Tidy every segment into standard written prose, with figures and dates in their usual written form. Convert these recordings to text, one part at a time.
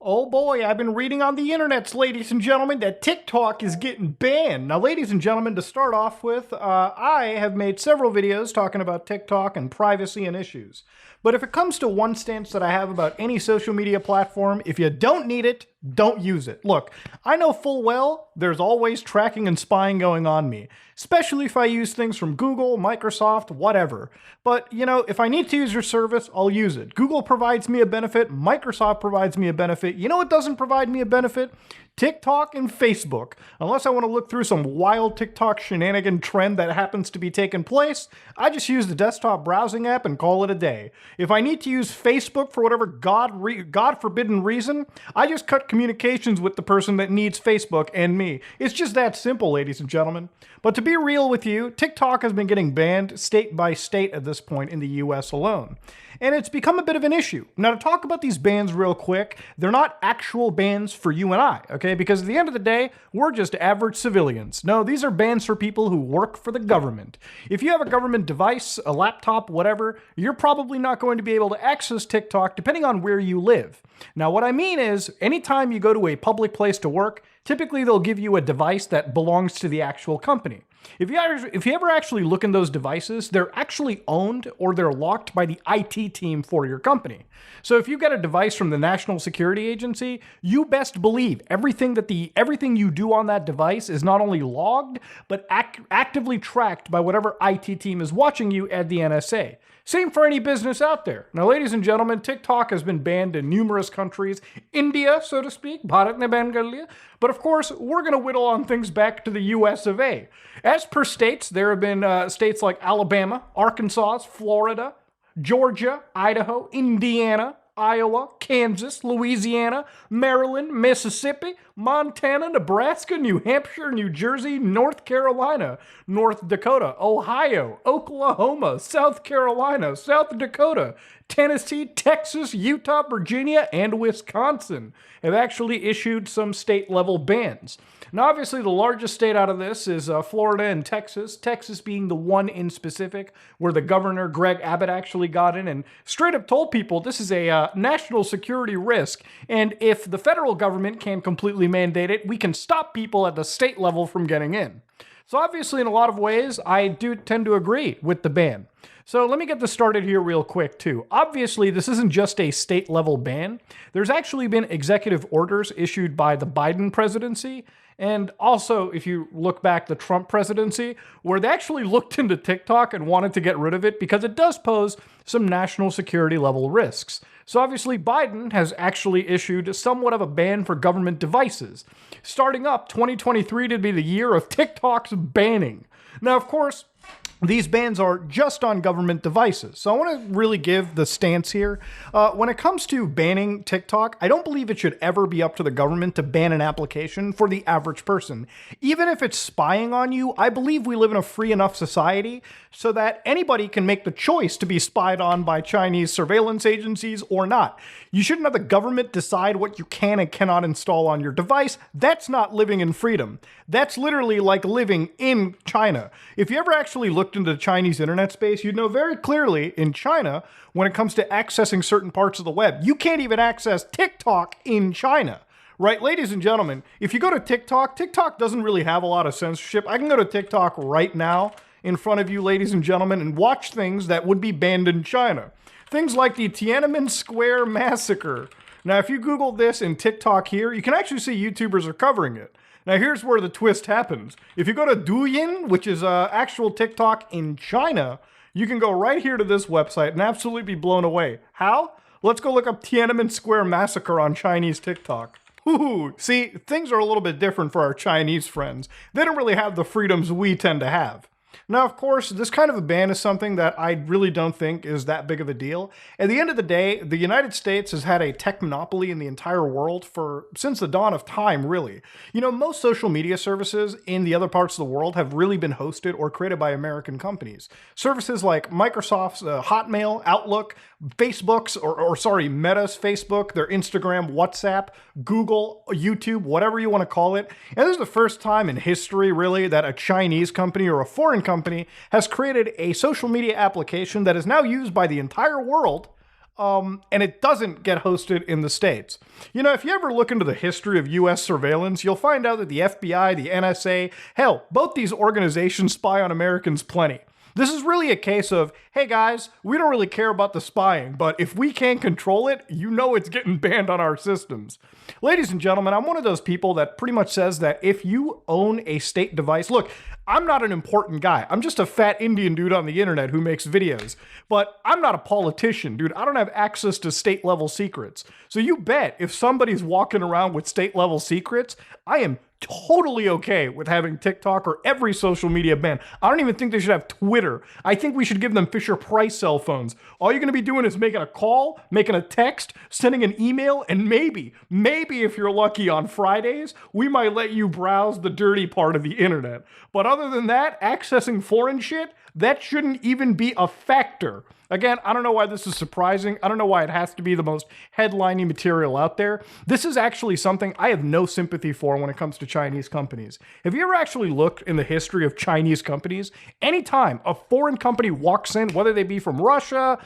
Oh boy, I've been reading on the internets, ladies and gentlemen, that TikTok is getting banned. Now, ladies and gentlemen, to start off with, I have made several videos talking about TikTok and privacy and issues. But if it comes to one stance that I have about any social media platform, if you don't need it, don't use it. Look, I know full well there's always tracking and spying going on me, especially if I use things from Google, Microsoft, whatever. But, if I need to use your service, I'll use it. Google provides me a benefit, Microsoft provides me a benefit. You know what doesn't provide me a benefit? TikTok and Facebook. Unless I want to look through some wild TikTok shenanigan trend that happens to be taking place, I just use the desktop browsing app and call it a day. If I need to use Facebook for whatever God forbidden reason, I just cut communications with the person that needs Facebook and me. It's just that simple, ladies and gentlemen. But to be real with you, TikTok has been getting banned state by state at this point in the US alone. And it's become a bit of an issue. Now, to talk about these bans real quick, they're not actual bans for you and I, okay? Because at the end of the day, we're just average civilians. No, these are bans for people who work for the government. If you have a government device, a laptop, whatever, you're probably not going to be able to access TikTok depending on where you live. Now, what I mean is, anytime you go to a public place to work, typically they'll give you a device that belongs to the actual company. If you ever actually look in those devices, they're actually owned or they're locked by the IT team for your company. So if you get a device from the National Security Agency, you best believe everything you do on that device is not only logged, but actively tracked by whatever IT team is watching you at the NSA. Same for any business out there. Now, ladies and gentlemen, TikTok has been banned in numerous countries. India, so to speak, Bharat ne ban kar liya. But of course, we're going to whittle on things back to the US of A. As per states, there have been states like Alabama, Arkansas, Florida, Georgia, Idaho, Indiana, Iowa, Kansas, Louisiana, Maryland, Mississippi, Montana, Nebraska, New Hampshire, New Jersey, North Carolina, North Dakota, Ohio, Oklahoma, South Carolina, South Dakota, Tennessee, Texas, Utah, Virginia, and Wisconsin have actually issued some state-level bans. Now, obviously, the largest state out of this is Florida and Texas, Texas being the one in specific where the governor, Greg Abbott, actually got in and straight up told people this is a national security risk, and if the federal government can completely mandate it, we can stop people at the state level from getting in. So obviously, in a lot of ways, I do tend to agree with the ban. So let me get this started here real quick, too. Obviously, this isn't just a state-level ban. There's actually been executive orders issued by the Biden presidency, and also, if you look back, the Trump presidency, where they actually looked into TikTok and wanted to get rid of it because it does pose some national security level risks. So obviously, Biden has actually issued somewhat of a ban for government devices, starting up 2023 to be the year of TikTok's banning. Now, of course, these bans are just on government devices. So I want to really give the stance here. When it comes to banning TikTok, I don't believe it should ever be up to the government to ban an application for the average person. Even if it's spying on you, I believe we live in a free enough society so that anybody can make the choice to be spied on by Chinese surveillance agencies or not. You shouldn't have the government decide what you can and cannot install on your device. That's not living in freedom. That's literally like living in China. If you ever actually looked into the Chinese internet space, you'd know very clearly in China, when it comes to accessing certain parts of the web, you can't even access TikTok in China. Right, ladies and gentlemen, if you go to TikTok, TikTok doesn't really have a lot of censorship. I can go to TikTok right now in front of you, ladies and gentlemen, and watch things that would be banned in China. Things like the Tiananmen Square massacre. Now, if you Google this in TikTok here, you can actually see YouTubers are covering it. Now, here's where the twist happens. If you go to Douyin, which is actual TikTok in China, you can go right here to this website and absolutely be blown away. How? Let's go look up Tiananmen Square massacre on Chinese TikTok. Ooh, see, things are a little bit different for our Chinese friends. They don't really have the freedoms we tend to have. Now, of course, this kind of a ban is something that I really don't think is that big of a deal. At the end of the day, the United States has had a tech monopoly in the entire world since the dawn of time, really. Most social media services in the other parts of the world have really been hosted or created by American companies. Services like Microsoft's Hotmail, Outlook, Facebook's, Meta's Facebook, their Instagram, WhatsApp, Google, YouTube, whatever you want to call it. And this is the first time in history, really, that a Chinese company or a foreign company has created a social media application that is now used by the entire world and it doesn't get hosted in the States. You know, if you ever look into the history of US surveillance, you'll find out that the FBI, the NSA, hell, both these organizations spy on Americans plenty. This is really a case of, hey guys, we don't really care about the spying, but if we can't control it, you know it's getting banned on our systems. Ladies and gentlemen, I'm one of those people that pretty much says that if you own a state device, look, I'm not an important guy. I'm just a fat Indian dude on the internet who makes videos. But I'm not a politician, dude. I don't have access to state-level secrets. So you bet if somebody's walking around with state-level secrets, I am totally okay with having TikTok or every social media banned. I don't even think they should have Twitter. I think we should give them Fisher-Price cell phones. All you're going to be doing is making a call, making a text, sending an email, and maybe if you're lucky on Fridays, we might let you browse the dirty part of the internet. But other than that, accessing foreign shit, that shouldn't even be a factor. Again, I don't know why this is surprising. I don't know why it has to be the most headlining material out there. This is actually something I have no sympathy for when it comes to Chinese companies. Have you ever actually looked in the history of Chinese companies? Anytime a foreign company walks in, whether they be from Russia,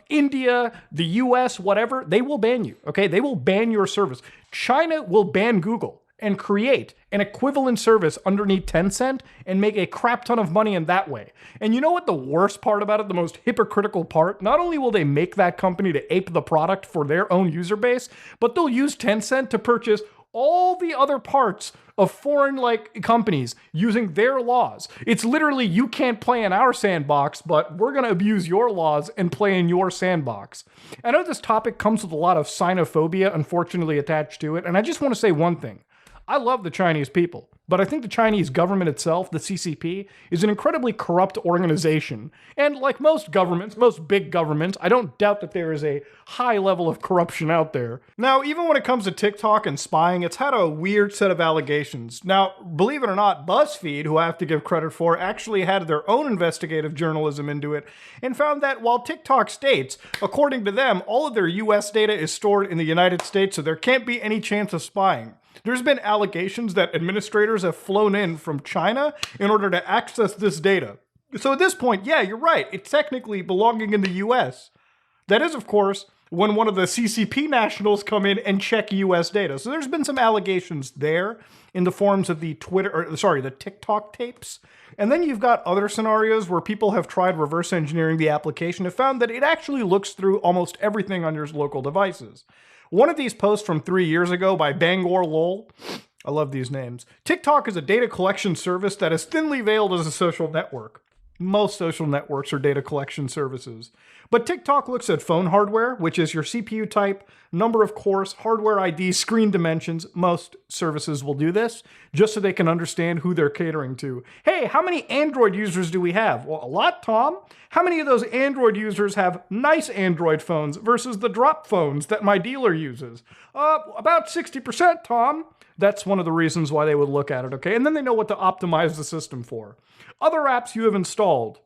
India, the US, whatever, they will ban you, okay? They will ban your service. China will ban Google and create an equivalent service underneath Tencent and make a crap ton of money in that way. And you know what the worst part about it, the most hypocritical part? Not only will they make that company to ape the product for their own user base, but they'll use Tencent to purchase all the other parts of foreign companies using their laws. It's literally, you can't play in our sandbox, but we're gonna abuse your laws and play in your sandbox. I know this topic comes with a lot of xenophobia, unfortunately, attached to it, and I just want to say one thing. I love the Chinese people, but I think the Chinese government itself, the CCP, is an incredibly corrupt organization. And like most governments, most big governments, I don't doubt that there is a high level of corruption out there. Now, even when it comes to TikTok and spying, it's had a weird set of allegations. Now, believe it or not, BuzzFeed, who I have to give credit for, actually had their own investigative journalism into it and found that while TikTok states, according to them, all of their US data is stored in the United States, so there can't be any chance of spying. There's been allegations that administrators have flown in from China in order to access this data. So at this point, yeah, you're right. It's technically belonging in the US. That is, of course, when one of the CCP nationals come in and check US data. So there's been some allegations there in the forms of the the TikTok tapes. And then you've got other scenarios where people have tried reverse engineering the application and found that it actually looks through almost everything on your local devices. One of these posts from 3 years ago by Bangor Lowell, I love these names. TikTok is a data collection service that is thinly veiled as a social network. Most social networks are data collection services. But TikTok looks at phone hardware, which is your CPU type, number of cores, hardware ID, screen dimensions. Most services will do this, just so they can understand who they're catering to. Hey, how many Android users do we have? Well, a lot, Tom. How many of those Android users have nice Android phones versus the drop phones that my dealer uses? About 60%, Tom. That's one of the reasons why they would look at it, okay? And then they know what to optimize the system for. Other apps you have installed.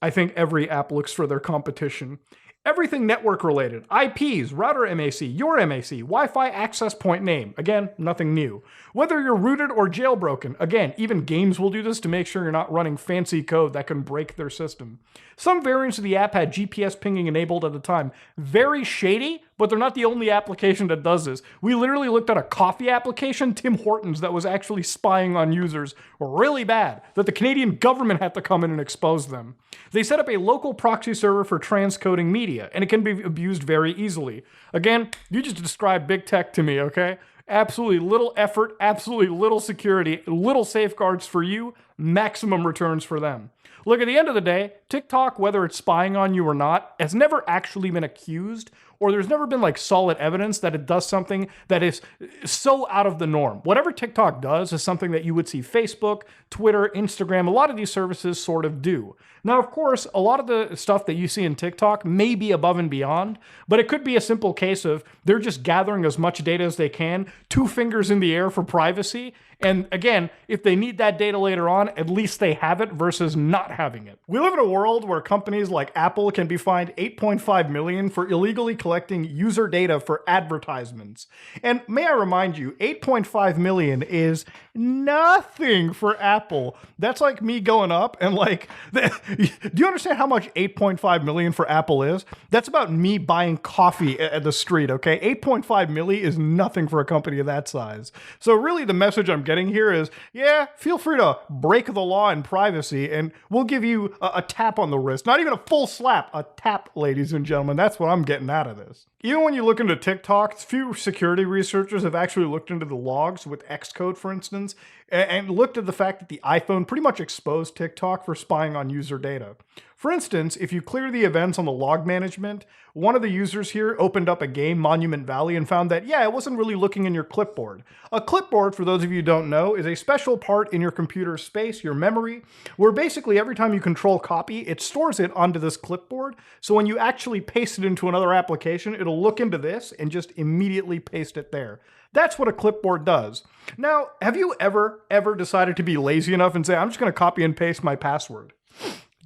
I think every app looks for their competition. Everything network related. IPs, router MAC, your MAC, Wi-Fi access point name. Again, nothing new. Whether you're rooted or jailbroken. Again, even games will do this to make sure you're not running fancy code that can break their system. Some variants of the app had GPS pinging enabled at the time. Very shady, but they're not the only application that does this. We literally looked at a coffee application, Tim Hortons, that was actually spying on users really bad, that the Canadian government had to come in and expose them. They set up a local proxy server for transcoding media, and it can be abused very easily. Again, you just described big tech to me, okay? Absolutely little effort, absolutely little security, little safeguards for you, maximum returns for them. Look, at the end of the day, TikTok, whether it's spying on you or not, has never actually been accused, or there's never been solid evidence that it does something that is so out of the norm. Whatever TikTok does is something that you would see Facebook, Twitter, Instagram, a lot of these services sort of do. Now, of course, a lot of the stuff that you see in TikTok may be above and beyond, but it could be a simple case of they're just gathering as much data as they can, 2 fingers in the air for privacy, and again, if they need that data later on, at least they have it versus not having it. We live in a world where companies like Apple can be fined $8.5 million for illegally collecting user data for advertisements. And may I remind you, 8.5 million is nothing for Apple. That's like me going up and like, do you understand how much 8.5 million for Apple is? That's about me buying coffee at the street, okay? 8.5 million is nothing for a company of that size. So really the message I'm getting here is, yeah, feel free to break the law and privacy and we'll give you a tap on the wrist. Not even a full slap, a tap, ladies and gentlemen. That's what I'm getting out of this. Even when you look into TikTok, few security researchers have actually looked into the logs with Xcode, for instance, and looked at the fact that the iPhone pretty much exposed TikTok for spying on user data. For instance, if you clear the events on the log management, one of the users here opened up a game, Monument Valley, and found that, yeah, it wasn't really looking in your clipboard. A clipboard, for those of you who don't know, is a special part in your computer space, your memory, where basically every time you control copy, it stores it onto this clipboard. So when you actually paste it into another application, it'll look into this and just immediately paste it there. That's what a clipboard does. Now, have you ever decided to be lazy enough and say, I'm just going to copy and paste my password?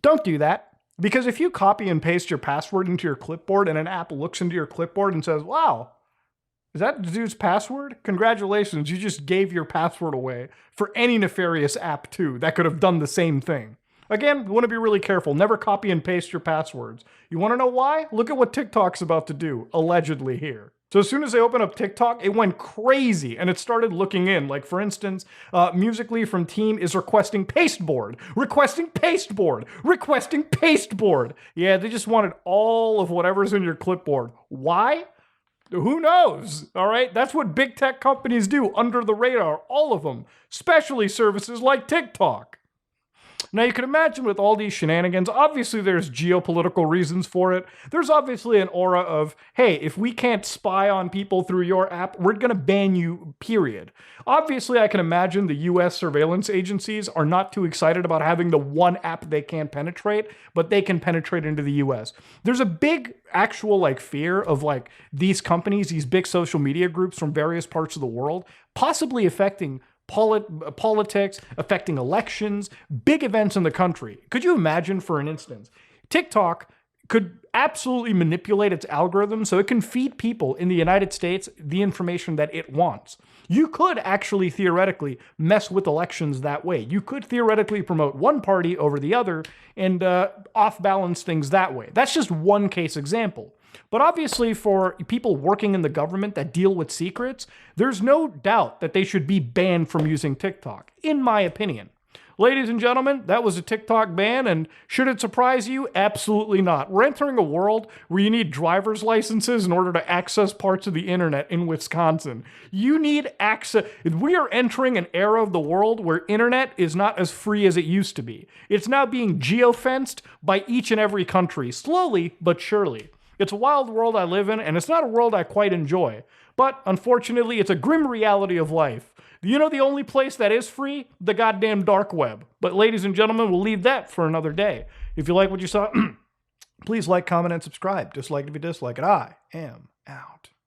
Don't do that. Because if you copy and paste your password into your clipboard and an app looks into your clipboard and says, wow, is that the dude's password? Congratulations, you just gave your password away for any nefarious app too that could have done the same thing. Again, you want to be really careful. Never copy and paste your passwords. You want to know why? Look at what TikTok's about to do, allegedly here. So as soon as they opened up TikTok, it went crazy and it started looking in. Like for instance, Musically from Team is requesting pasteboard, requesting pasteboard, requesting pasteboard. Yeah, they just wanted all of whatever's in your clipboard. Why? Who knows? All right, that's what big tech companies do under the radar, all of them, especially services like TikTok. Now you can imagine with all these shenanigans, obviously there's geopolitical reasons for it. There's obviously an aura of, hey, if we can't spy on people through your app, we're going to ban you, period. Obviously, I can imagine the US surveillance agencies are not too excited about having the one app they can't penetrate, but they can penetrate into the US. There's a big actual fear of these companies, these big social media groups from various parts of the world, possibly affecting politics, affecting elections, big events in the country. Could you imagine, for an instance, TikTok could absolutely manipulate its algorithm so it can feed people in the United States the information that it wants. You could actually theoretically mess with elections that way. You could theoretically promote one party over the other and off-balance things that way. That's just one case example. But obviously for people working in the government that deal with secrets, there's no doubt that they should be banned from using TikTok, in my opinion. Ladies and gentlemen, that was a TikTok ban, and should it surprise you? Absolutely not. We're entering a world where you need driver's licenses in order to access parts of the internet in Wisconsin. You need access. We are entering an era of the world where internet is not as free as it used to be. It's now being geofenced by each and every country, slowly but surely. It's a wild world I live in, and it's not a world I quite enjoy. But unfortunately, it's a grim reality of life. You know the only place that is free? The goddamn dark web. But ladies and gentlemen, we'll leave that for another day. If you like what you saw, please like, comment, and subscribe. Dislike if you dislike it. I am out.